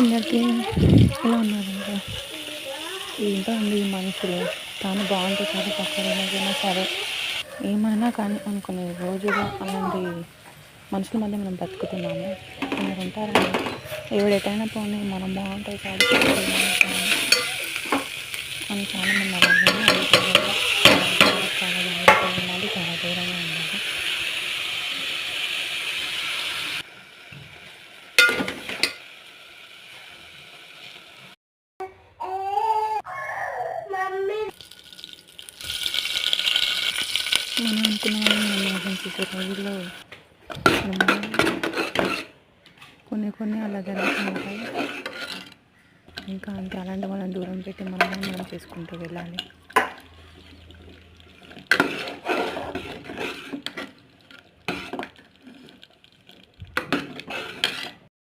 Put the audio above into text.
అందరికీ ఎలా ఉన్నారంటే ఏంటో అండి ఈ మనుషులు తాను బాగుంటే సరే పక్కన ఏమైనా సరే ఏమైనా కానీ అనుకునే రోజులు అలాంటి మనుషుల మధ్య మనం బతుకుతున్నాము. కొందరు ఉంటారండి ఎవడెటైనా పోనీ మనం బాగుంటే చాలు అని చాలామంది అలాగే చాలా జాగ్రత్తగా ఉండాలి, చాలా దూరంగా ఉండాలి. మనం అనుకున్న వాళ్ళని మనం మోసం చేసే రోజుల్లో కొన్ని అలా జరుగుతూ ఉంటాయి. ఇంకా అంటే అలాంటి వాళ్ళని దూరం పెట్టి మనం చేసుకుంటూ వెళ్ళాలి.